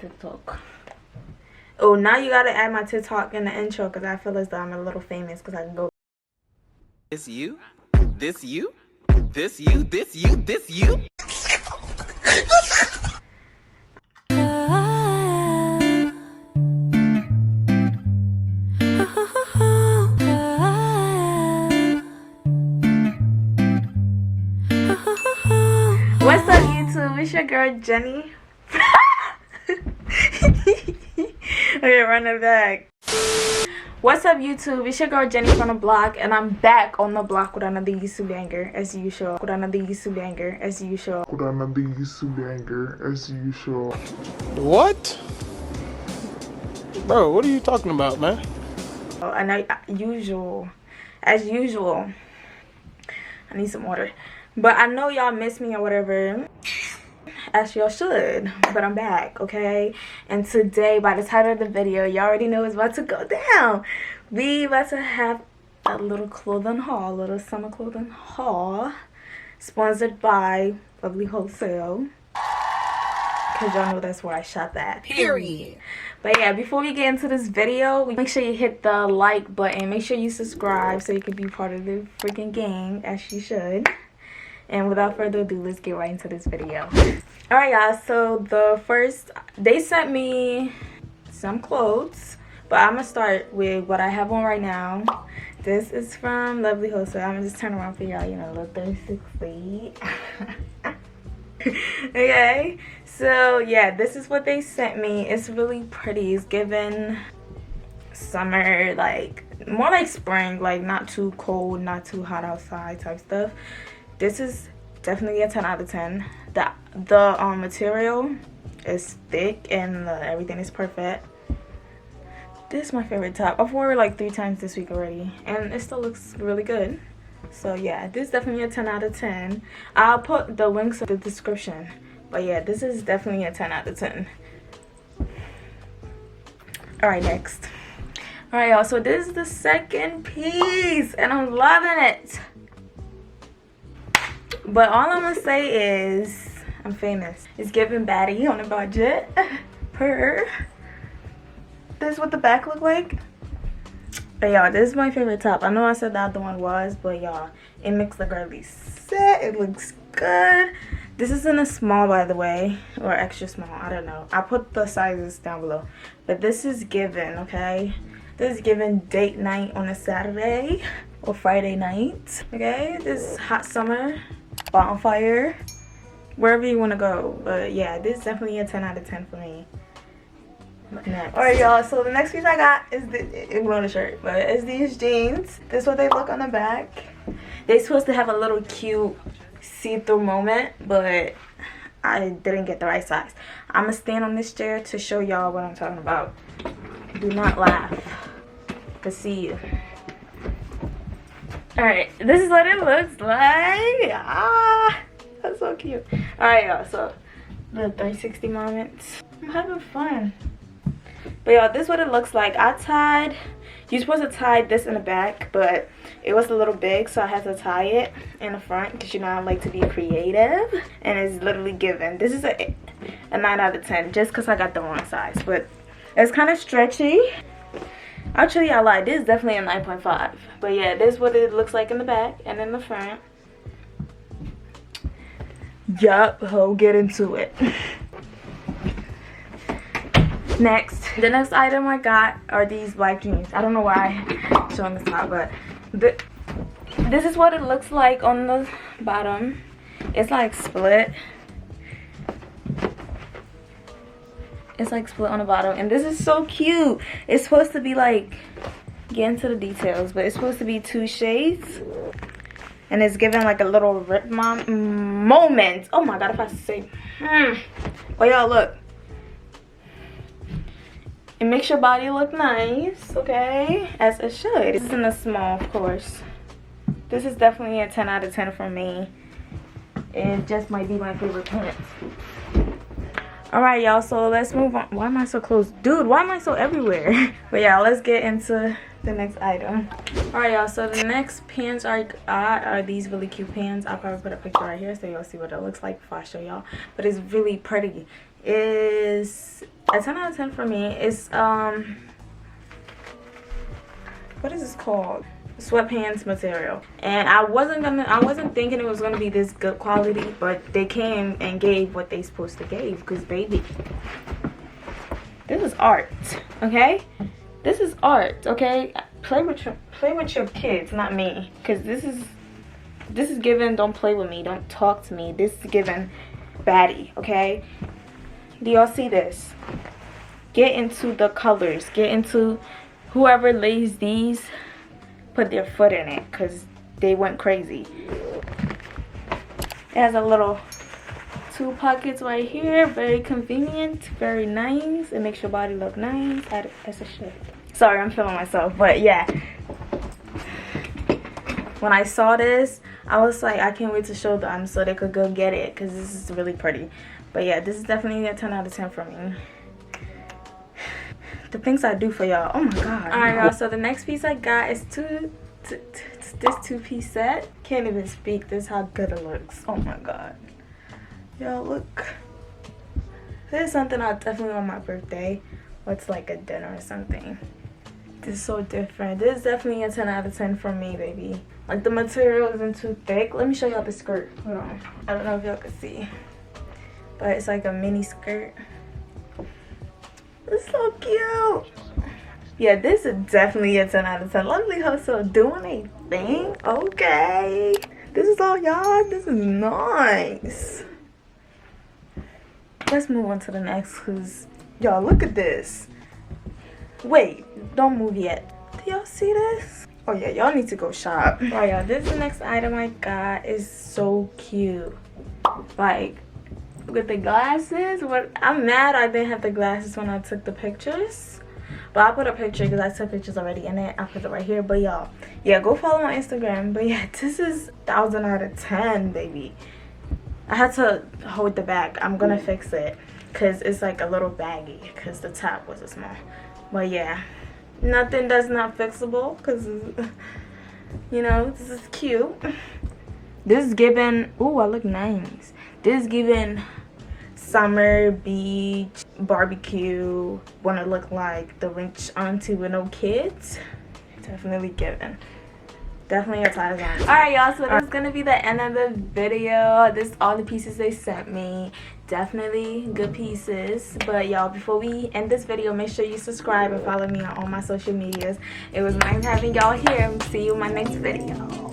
TikTok. Oh, now you gotta add my TikTok in the intro because I feel as though I'm a little famous because I can go. This you? This you? This you? This you? This you? What's up, YouTube? It's your girl Jenny. Okay, run it back. What's up, YouTube? It's your girl Jenny from the block, and I'm back on the block with another YouTube banger as usual. What? Bro, what are you talking about, man? Oh, and as usual. I need some water. But I know y'all miss me or whatever, as y'all should, but I'm back, okay? And today, by the title of the video, you already know it's about to go down. We about to have a little clothing haul, a little summer clothing haul, sponsored by Lovely Wholesale, because y'all know that's where I shop at. Period. But yeah, before we get into this video, make sure you hit the like button, make sure you subscribe so you can be part of the freaking gang, as you should. And without further ado, let's get right into this video. Alright, y'all, so they sent me some clothes, but I'm gonna start with what I have on right now. This is from Lovely Wholesale. I'm gonna just turn around for y'all, you know, look 360. Okay, so yeah, this is what they sent me. It's really pretty. It's given summer, like more like spring, like not too cold, not too hot outside type stuff. This is definitely a 10 out of 10. The material is thick and everything is perfect. This is my favorite top. I've worn it like 3 times this week already, and it still looks really good. So yeah, this is definitely a 10 out of 10. I'll put the links in the description. But yeah, this is definitely a 10 out of 10. Alright, next. Alright, y'all, so this is the second piece, and I'm loving it. But all I'm gonna say is I'm famous. It's giving baddie on a budget. This is what the back look like. But y'all, this is my favorite top. I know I said the other one was, but y'all, it makes the girly set. It looks good. This is in a small, by the way, or extra small. I don't know. I put the sizes down below. But this is given, okay? This is given date night on a Saturday or Friday night. Okay, this is hot summer. Bonfire, wherever you want to go. But yeah, this is definitely a 10 out of 10 for me. Next. Alright, y'all, so the next piece I got is ignore the shirt, but it's these jeans. This is what they look on the back. They're supposed to have a little cute see-through moment, but I didn't get the right size. I'm gonna stand on this chair to show y'all what I'm talking about. Do not laugh to see you. Alright, this is what it looks like. That's so cute. Alright, y'all, so the 360 moments. I'm having fun. But y'all, this is what it looks like. You're supposed to tie this in the back, but it was a little big, so I had to tie it in the front because, you know, I like to be creative. And it's literally given. This is a 9 out of 10 just because I got the wrong size. But it's kind of stretchy. Actually, I lied. This is definitely a 9.5. But yeah, this is what it looks like in the back and in the front. Yup, ho, get into it. Next, the next item I got are these black jeans. I don't know why I'm showing this top, but this is what it looks like on the bottom. It's like split. It's like split on the bottom, and this is so cute. It's supposed to be like, get into the details, but it's supposed to be 2 shades, and it's given like a little rip moment. Oh my god, if I say oh y'all, look, it makes your body look nice, okay, as it should. This is in a small, of course. This is definitely a 10 out of 10 for me. It just might be my favorite pants. Alright, y'all, so let's move on. Why am I so close? Dude, why am I so everywhere? But yeah, let's get into the next item. Alright, y'all, so the next pants I got are these really cute pants. I'll probably put a picture right here so y'all see what it looks like before I show y'all. But it's really pretty. It's A 10 out of 10 for me is what is this called? Sweatpants material. And I wasn't thinking it was gonna be this good quality, but they came and gave what they supposed to give, because baby, this is art, okay? This is art, okay? Play with your kids, not me, because this is given don't play with me, don't talk to me. This is given baddie, okay? Do y'all see this? Get into the colors, get into whoever lays these, put their foot in it, because they went crazy. It has a little 2 pockets right here, very convenient, very nice. It makes your body look nice as a shit. Sorry, I'm feeling myself, but yeah, when I saw this, I was like, I can't wait to show them so they could go get it, because this is really pretty. But yeah, this is definitely a 10 out of 10 for me. The things I do for y'all, oh my god. Alright y'all, so the next piece I got is this 2-piece set. Can't even speak. This is how good it looks. Oh my god, y'all, look. This is something I definitely on my birthday, or it's like a dinner or something. This is so different. This is definitely a 10 out of 10 for me, baby. Like, the material isn't too thick. Let me show y'all the skirt. Hold on, I don't know if y'all can see, but it's like a mini skirt. It's so cute. Yeah, this is definitely a 10 out of 10. Lovely Hustle doing a thing. Okay, this is all y'all. This is nice. Let's move on to the next, because y'all, look at this. Wait, don't move yet. Do y'all see this? Oh yeah, y'all need to go shop. Oh yeah, this is the next item I got. Is so cute. Like, with the glasses. I'm mad I didn't have the glasses when I took the pictures, but I'll put a picture because I took pictures already in it. I'll put it right here. But y'all, yeah, go follow my Instagram. But yeah, this is 1000 out of 10, baby. I had to hold the bag. I'm gonna fix it because it's like a little baggy because the top was small. But yeah, nothing that's not fixable, because you know, this is cute. This is given, ooh, I look nice. This is given summer, beach, barbecue, wanna look like the rich auntie with no kids. Definitely given. Definitely a Tarzan. Alright y'all, so this is gonna be the end of the video. This is all the pieces they sent me. Definitely good pieces. But y'all, before we end this video, make sure you subscribe and follow me on all my social medias. It was nice having y'all here. See you in my next video.